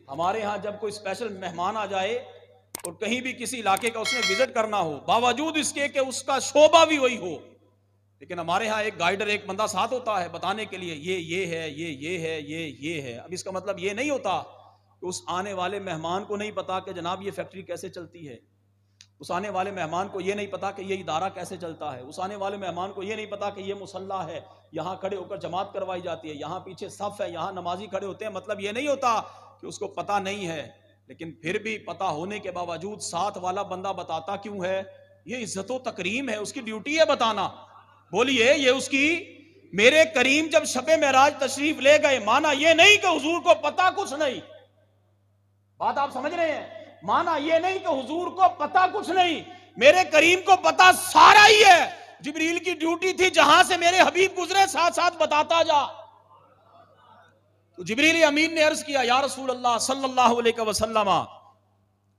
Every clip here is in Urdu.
ہمارے ہاں جب کوئی اسپیشل مہمان آ جائے اور کہیں بھی کسی علاقے کا اس نے وزٹ کرنا ہو، باوجود اس کے کہ اس کا شعبہ بھی وہی ہو، لیکن ہمارے ہاں ایک گائیڈر، ایک بندہ ساتھ ہوتا ہے بتانے کے لیے یہ ہے، یہ ہے، یہ ہے۔ اب اس کا مطلب یہ نہیں ہوتا کہ اس آنے والے مہمان کو نہیں پتا کہ جناب یہ فیکٹری کیسے چلتی ہے، اس آنے والے مہمان کو یہ نہیں پتا کہ یہ ادارہ کیسے چلتا ہے، اس آنے والے مہمان کو یہ نہیں پتا کہ یہ مصلی ہے، یہاں کھڑے ہو کر جماعت کروائی جاتی ہے، یہاں پیچھے صف ہے، یہاں نمازی کھڑے ہوتے ہیں۔ مطلب یہ نہیں ہوتا کہ اس کو پتا نہیں ہے، لیکن پھر بھی پتا ہونے کے باوجود ساتھ والا بندہ بتاتا کیوں ہے؟ یہ عزت و تکریم ہے، اس کی ڈیوٹی ہے بتانا۔ بولیے یہ اس کی۔ میرے کریم جب شب معراج تشریف لے گئے، مانا یہ نہیں کہ حضور کو پتا کچھ نہیں، بات آپ سمجھ رہے ہیں؟ مانا یہ نہیں کہ حضور کو پتا کچھ نہیں، میرے کریم کو پتا سارا ہی ہے۔ جبریل کی ڈیوٹی تھی جہاں سے میرے حبیب گزرے ساتھ ساتھ بتاتا جا۔ تو جبریل امین نے عرض کیا، یا رسول اللہ صلی اللہ علیہ وسلم،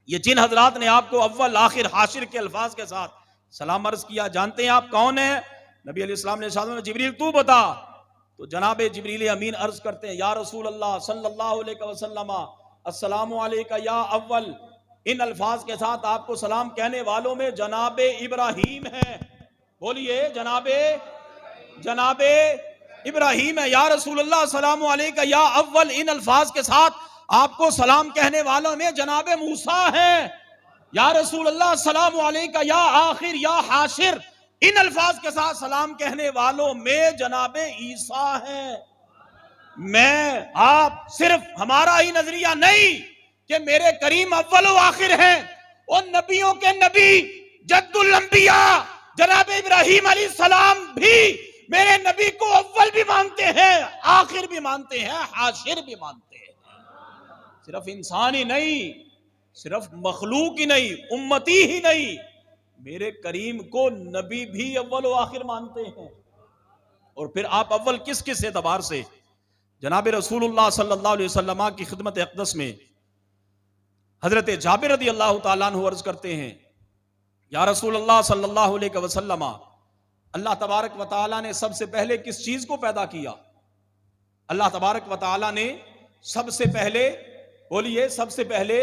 یہ جن حضرات نے آپ کو اول آخر حاشر کے الفاظ کے ساتھ سلام عرض کیا، جانتے ہیں آپ کون ہیں؟ نبی علیہ السلام نے ارشاد فرمایا، جبریل تو بتا۔ تو جناب جبریل امین عرض کرتے ہیں، یا رسول اللہ صلی اللہ علیہ وسلم، السلام علیکہ یا اول۔ ان الفاظ کے ساتھ آپ کو سلام کہنے والوں میں جناب ابراہیم ہے۔ بولیے جناب ابراہیم ہے۔ یا رسول اللہ السلام علیکہ یا اول، ان الفاظ کے ساتھ آپ کو سلام کہنے والوں میں جناب موسیٰ ہیں۔ یا رسول اللہ السلام علیکہ یا آخر یا حاشر، ان الفاظ کے ساتھ سلام کہنے والوں میں جناب عیسیٰ ہیں۔ میں آپ صرف ہمارا ہی نظریہ نہیں کہ میرے کریم اول و آخر ہیں، ان نبیوں کے نبی جد الانبیاء جناب ابراہیم علیہ السلام بھی میرے نبی کو اول بھی مانتے ہیں، آخر بھی مانتے ہیں، حاشر بھی مانتے ہیں۔ صرف انسان ہی نہیں، صرف مخلوق ہی نہیں، امتی ہی نہیں، میرے کریم کو نبی بھی اول و آخر مانتے ہیں۔ اور پھر آپ اول کس اعتبار سے؟ جناب رسول اللہ صلی اللہ علیہ وسلم کی خدمت اقدس میں حضرت جابر رضی اللہ تعالیٰ عنہ عرض کرتے ہیں، یا رسول اللہ صلی اللہ علیہ وسلم، اللہ تبارک و تعالیٰ نے سب سے پہلے کس چیز کو پیدا کیا؟ اللہ تبارک و تعالیٰ نے سب سے پہلے، بولیے سب سے پہلے،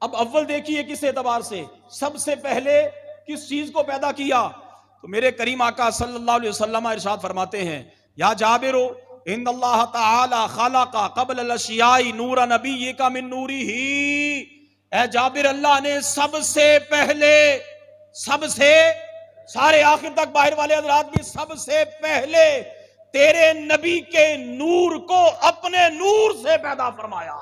اب اول دیکھیے کس اعتبار سے، سب سے پہلے کس چیز کو پیدا کیا؟ تو میرے کریم آقا صلی اللہ علیہ وسلم ارشاد فرماتے ہیں، یا جابر ان اللہ تعالی خلق قبل الاشیاء نور نبیک من نورہ، اے جابر اللہ نے سب سے پہلے، سب سے، سارے آخر تک باہر والے حضرات بھی، سب سے پہلے تیرے نبی کے نور کو اپنے نور سے پیدا فرمایا۔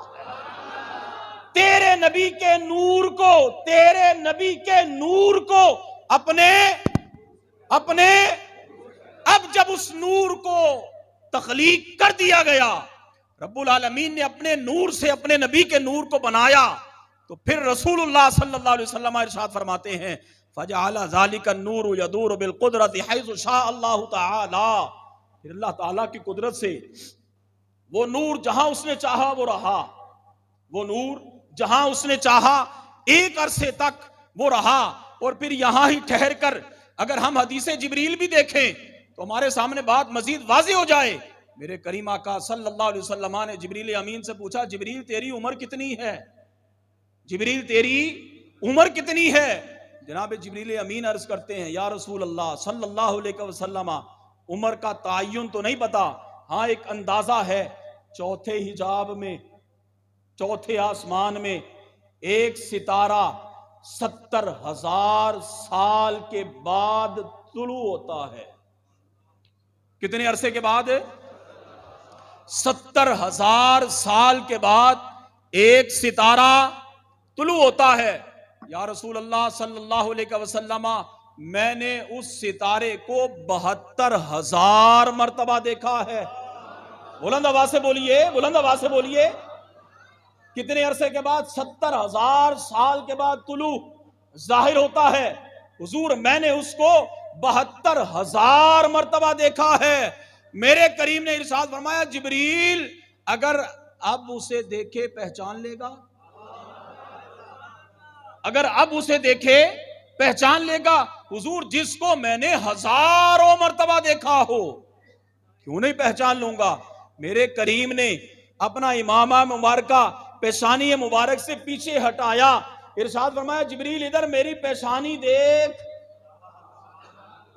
تیرے نبی کے نور کو، تیرے نبی کے نور کو اپنے اب جب اس نور کو تخلیق کر دیا گیا، رب العالمین نے اپنے نور سے اپنے نبی کے نور کو بنایا، تو پھر رسول اللہ صلی اللہ علیہ وسلم ارشاد فرماتے ہیں، فَجَعَلَ ذَلِكَ النُّورُ يَدُورُ بِالْقُدْرَةِ حَيْثُ شَاءَ اللَّهُ تَعَالَى، پھر اللہ تعالیٰ کی قدرت سے وہ نور جہاں اس نے چاہا وہ رہا، وہ نور جہاں اس نے چاہا ایک عرصے تک وہ رہا، اور پھر یہاں ہی ٹھہر کر اگر ہم حدیث جبریل بھی دیکھیں تو ہمارے سامنے بات مزید واضح ہو جائے۔ میرے کریم آقا صلی اللہ علیہ وسلم نے جبریل امین سے پوچھا، جبریل تیری عمر کتنی ہے؟ جبریل تیری عمر کتنی ہے؟ جناب جبریل امین عرض کرتے ہیں، یا رسول اللہ صلی اللہ علیہ وسلم، عمر کا تعین تو نہیں پتا، ہاں ایک اندازہ ہے، چوتھے حجاب میں، چوتھے آسمان میں ایک ستارہ 70,000 سال کے بعد طلوع ہوتا ہے۔ کتنے عرصے کے بعد؟ 70,000 سال کے بعد ایک ستارہ طلوع ہوتا ہے۔ یا رسول اللہ صلی اللہ علیہ وسلم، میں نے اس ستارے کو 72,000 مرتبہ دیکھا ہے۔ بلند آواز سے بولیے، بلند آواز سے بولیے۔ کتنے عرصے کے بعد؟ 70,000 سال کے بعد طلوع ظاہر ہوتا ہے۔ حضور میں نے اس کو 72,000 مرتبہ دیکھا ہے۔ میرے کریم نے ارشاد فرمایا، جبریل اگر اب اسے دیکھے پہچان لے گا؟ اگر اب اسے دیکھے پہچان لے گا؟ حضور جس کو میں نے ہزاروں مرتبہ دیکھا ہو کیوں نہیں پہچان لوں گا؟ میرے کریم نے اپنا امامہ مبارکہ پیشانی مبارک سے پیچھے ہٹایا، ارشاد فرمایا جبریل ادھر میری پیشانی دیکھ،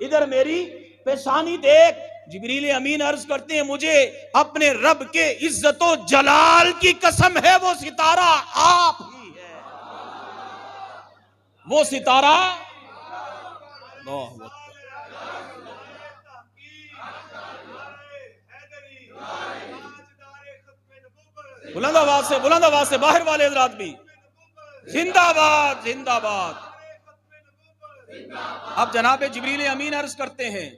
ادھر میری پیشانی دیکھ۔ جبریل امین عرض کرتے ہیں مجھے اپنے رب کے عزت و جلال کی قسم ہے وہ ستارہ آپ ہی ہے، وہ ستارہ اللہ اکبر۔ بلند آواز سے باہر والے حضرات بھی زندہ باد زندہ باد۔ اب جناب جبریل امین عرض کرتے ہیں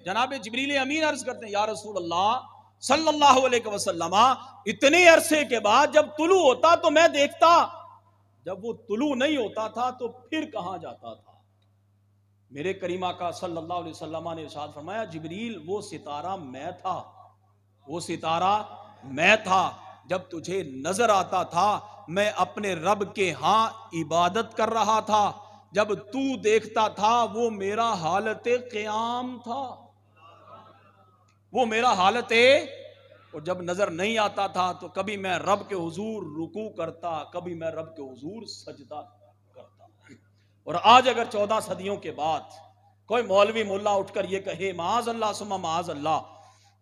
یا رسول اللہ صلی اللہ علیہ وسلم، اتنے عرصے کے بعد جب طلوع ہوتا تو میں دیکھتا، جب وہ طلوع نہیں ہوتا تھا تو پھر کہاں جاتا تھا؟ میرے کریم آقا صلی اللہ علیہ وسلم نے ارشاد فرمایا جبریل وہ ستارہ میں تھا، وہ ستارہ میں تھا، جب تجھے نظر آتا تھا میں اپنے رب کے ہاں عبادت کر رہا تھا، جب تو دیکھتا تھا وہ میرا حالت قیام تھا، وہ میرا حالت، اور جب نظر نہیں آتا تھا تو کبھی میں رب کے حضور رکوع کرتا، کبھی میں رب کے حضور سجدہ کرتا۔ اور آج اگر 14 صدیوں کے بعد کوئی مولوی ملا اٹھ کر یہ کہے معاذ اللہ ثم معاذ اللہ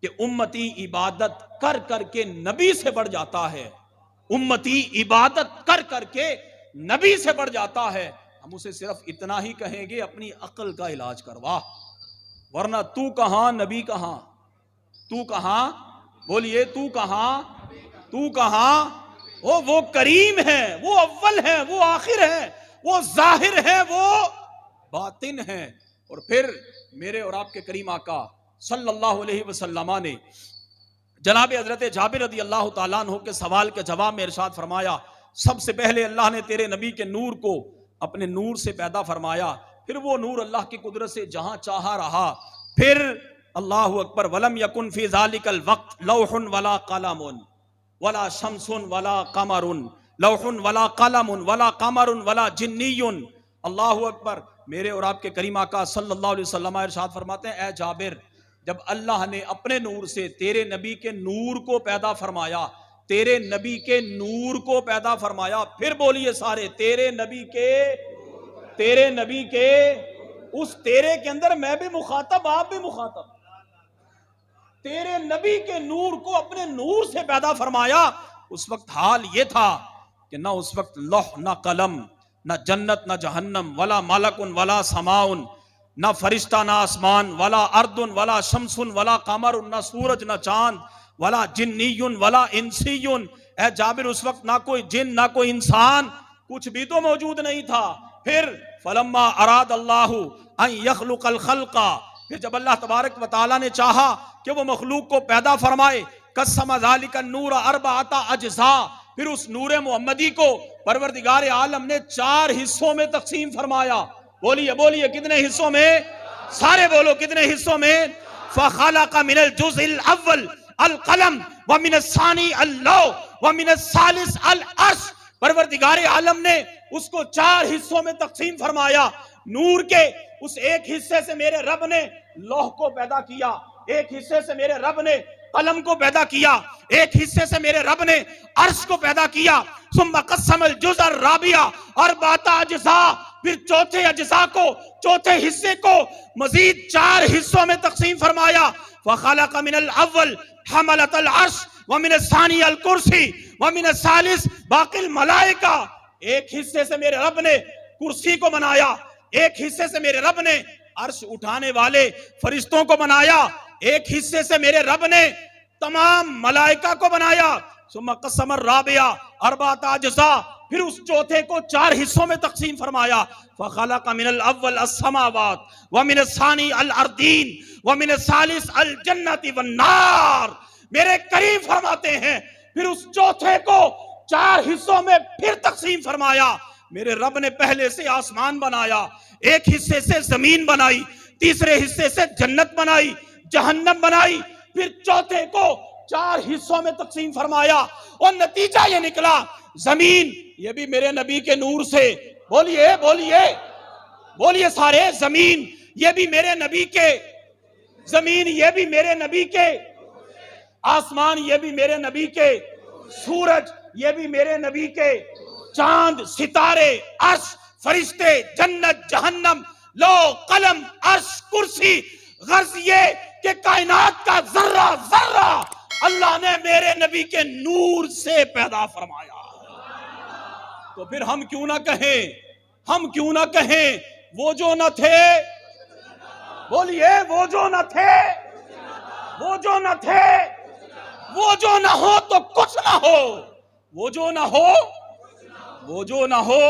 کہ امتی عبادت کر کر کے نبی سے بڑھ جاتا ہے، امتی عبادت کر کر کے نبی سے بڑھ جاتا ہے، ہم اسے صرف اتنا ہی کہیں گے اپنی عقل کا علاج کروا، ورنہ تو کہاں نبی کہاں، تو کہاں، بولیے تو کہاں، تو کہاں؟ وہ کریم ہے، وہ اول ہے، وہ آخر ہے، وہ ظاہر ہے، وہ باطن ہے۔ اور پھر میرے اور آپ کے کریم آقا صلی اللہ علیہ وسلم نے جناب حضرت جابر رضی اللہ تعالیٰ عنہ کے سوال کے جواب میں ارشاد فرمایا سب سے پہلے اللہ نے تیرے نبی کے نور کو اپنے نور سے پیدا فرمایا، پھر وہ نور اللہ کی قدرت سے جہاں چاہا رہا، پھر اللہ اکبر ولم یکن فی ذالک الوقت لوح ولا قلم ولا شمس ولا قمر، لوح ولا قلم ولا قمر ولا جنی، اللہ اکبر۔ میرے اور آپ کے کریم آقا صلی اللہ علیہ وسلم ارشاد فرماتے ہیں اے جابر جب اللہ نے اپنے نور سے تیرے نبی کے نور کو پیدا فرمایا، تیرے نبی کے نور کو پیدا فرمایا، پھر بولیے سارے تیرے نبی کے اس تیرے کے اندر میں بھی مخاطب، آپ بھی مخاطب، تیرے نبی کے نور کو اپنے نور سے پیدا فرمایا۔ اس وقت حال یہ تھا کہ نہ اس وقت لوح نہ قلم، نہ جنت نہ جہنم، ولا ملک ولا سماء، نہ فرشتہ نہ آسمان، ولا ارض ولا شمس ولا قمر، نہ سورج نہ چاند، ولا جنی ولا انسی۔ اے جابر اس وقت نہ کوئی جن نہ کوئی انسان، کچھ بھی تو موجود نہیں تھا۔ پھر فلما اراد اللہ ان یخلق الخلق، پھر جب اللہ تبارک و تعالیٰ نے چاہا کہ وہ مخلوق کو پیدا فرمائے، قسم ذالک النور اربعۃ اجزاء، پھر اس نور محمدی کو پروردگار عالم نے 4 حصوں میں تقسیم فرمایا۔ بولیے کتنے حصوں میں؟ سارے بولو کتنے حصوں میں؟ فخلق من الجزء الاول القلم ومن الثانی اللوح ومن الثالث العرش، پروردگار عالم نے اس کو 4 حصوں میں تقسیم فرمایا۔ نور کے اس ایک حصے سے میرے رب نے لوح کو پیدا کیا، ایک حصے سے میرے رب نے قلم کو پیدا کیا، ایک حصے سے میرے رب نے عرش کو پیدا کیا۔ ثم قسم الجزء الرابع اربعۃ اجزاء، پھر چوتھے حصے کو مزید 4 حصوں میں تقسیم فرمایا۔ فخلق من الاول حملۃ العرش ومن الثانی الکرسی ومن الثالث باقی الملائکہ، ایک حصے سے میرے رب نے کرسی کو بنایا، ایک حصے سے میرے رب نے عرش اٹھانے والے فرشتوں کو بنایا، ایک حصے سے میرے رب نے تمام ملائکہ کو بنایا۔ ثم قسم الرابع اربعۃ اجزاء، پھر اس چوتھے کو 4 حصوں میں تقسیم فرمایا۔ فخلق من الاول السماوات ومن الثانی الارضین ومن الثالث الجنت والنار، میرے کریم فرماتے ہیں پھر اس چوتھے کو 4 حصوں میں پھر تقسیم فرمایا۔ میرے رب نے پہلے سے آسمان بنایا، ایک حصے سے زمین بنائی، تیسرے حصے سے جنت بنائی، جہنم بنائی، پھر چوتھے کو 4 حصوں میں تقسیم فرمایا، اور نتیجہ یہ نکلا زمین یہ بھی میرے نبی کے نور سے، بولیے سارے، زمین یہ بھی میرے نبی کے، زمین یہ بھی میرے نبی کے، آسمان یہ بھی میرے نبی کے، سورج یہ بھی میرے نبی کے چاند ستارے عرش فرشتے جنت جہنم لو قلم عرش کرسی، غرض یہ کہ کائنات کا ذرہ ذرہ اللہ نے میرے نبی کے نور سے پیدا فرمایا۔ تو پھر ہم کیوں نہ کہیں وہ جو نہ تھے، بولیے وہ جو نہ تھے، وہ جو نہ تھے، وہ جو نہ ہو تو کچھ نہ ہو، وہ جو نہ ہو، وہ جو نہ ہو،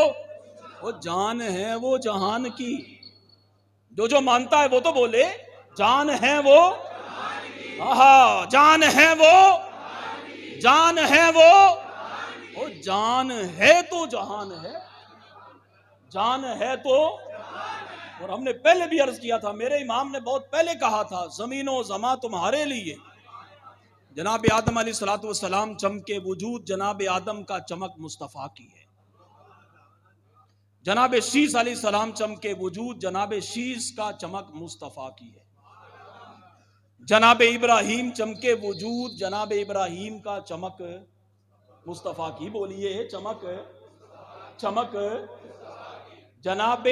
وہ جان ہے وہ جہان کی۔ جو مانتا ہے وہ تو بولے جان ہے وہ، جان ہے وہ، جان ہے وہ جان ہے تو جہان ہے، جان ہے تو۔ اور ہم نے پہلے بھی عرض کیا تھا، میرے امام نے بہت پہلے کہا تھا، زمین و زماں تمہارے لیے۔ جناب آدم علیہ السلام چمکے وجود، جناب آدم کا چمک مصطفیٰ کی ہے۔ جناب شیس علیہ السلام چمکے وجود، جناب شیس کا چمک مصطفیٰ کی ہے۔ جناب ابراہیم چمکے وجود، جناب ابراہیم کا چمک مصطفیٰ کی، بولیے چمک، چمک۔ جناب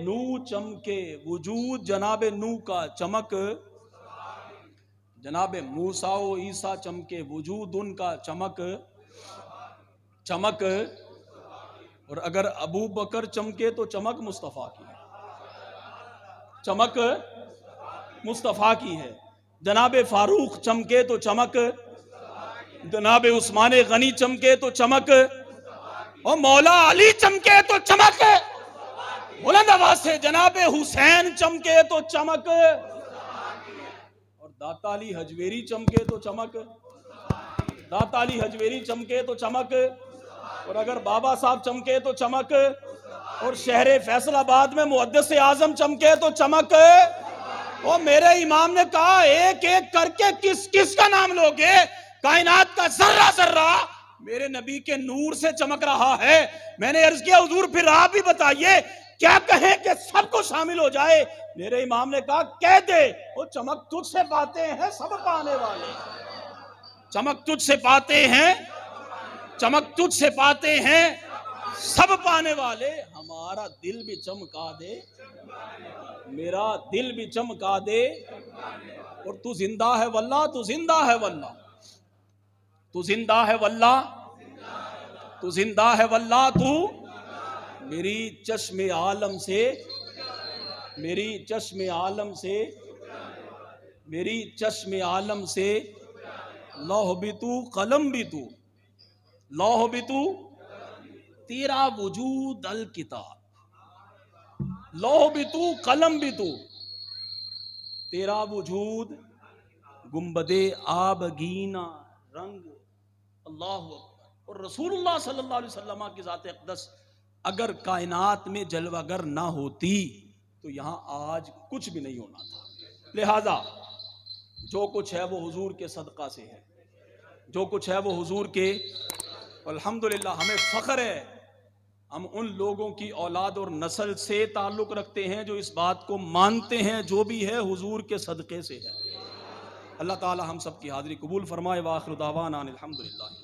نو چمکے وجود، جناب نو کا چمک، جناب موسیٰ و عیسیٰ چمکے وجود، ان کا چمک، چمک۔ اور اگر ابو بکر چمکے تو چمک مصطفیٰ کی ہے، چمک مصطفیٰ کی ہے۔ جناب فاروق چمکے تو چمک، جناب عثمان غنی چمکے تو چمک، اور مولا علی چمکے تو چمک، بلند آواز سے جناب حسین چمکے تو چمک، اور داتا علی حجویری چمکے تو چمک، داتا علی حجویری چمکے تو چمک، اور اگر بابا صاحب چمکے تو چمک، اور شہر فیصل آباد میں محدث اعظم چمکے تو چمک۔ اور میرے امام نے کہا ایک ایک کر کے کس کس کا نام لوگے؟ کائنات کا ذرہ ذرہ میرے نبی کے نور سے چمک رہا ہے۔ میں نے عرض کیا حضور پھر آپ بھی بتائیے کیا کہیں کہ سب کو شامل ہو جائے؟ میرے امام نے کہا کہہ دے، وہ چمک تجھ سے پاتے ہیں سب پانے والے، چمک تجھ سے پاتے ہیں، چمک تجھ سے پاتے ہیں سب پانے والے۔ ہمارا دل بھی چمکا دے، میرا دل بھی چمکا دے، اور تو زندہ ہے واللہ، تو زندہ ہے واللہ، تو زندہ ہے واللہ، تو زندہ ہے واللہ، تو میری چشم عالم سے، میری چشم عالم سے، میری چشم عالم سے، لوح بھی تو قلم بھی تو، لوح بھی تو، تیرا وجود الکتاب، لوح بھی تو قلم بھی تو، تیرا وجود گنبد آبگینہ رنگ، اللہ اکبر۔ اور رسول اللہ صلی اللہ علیہ وسلم کی ذات اقدس اگر کائنات میں جلوہ گر نہ ہوتی تو یہاں آج کچھ بھی نہیں ہونا تھا۔ لہذا جو کچھ ہے وہ حضور کے صدقہ سے ہے، جو کچھ ہے وہ حضور کے، الحمدللہ ہمیں فخر ہے، ہم ان لوگوں کی اولاد اور نسل سے تعلق رکھتے ہیں جو اس بات کو مانتے ہیں جو بھی ہے حضور کے صدقے سے ہے۔ اللہ تعالی ہم سب کی حاضری قبول فرمائے، وآخر دعوانا الحمدللہ۔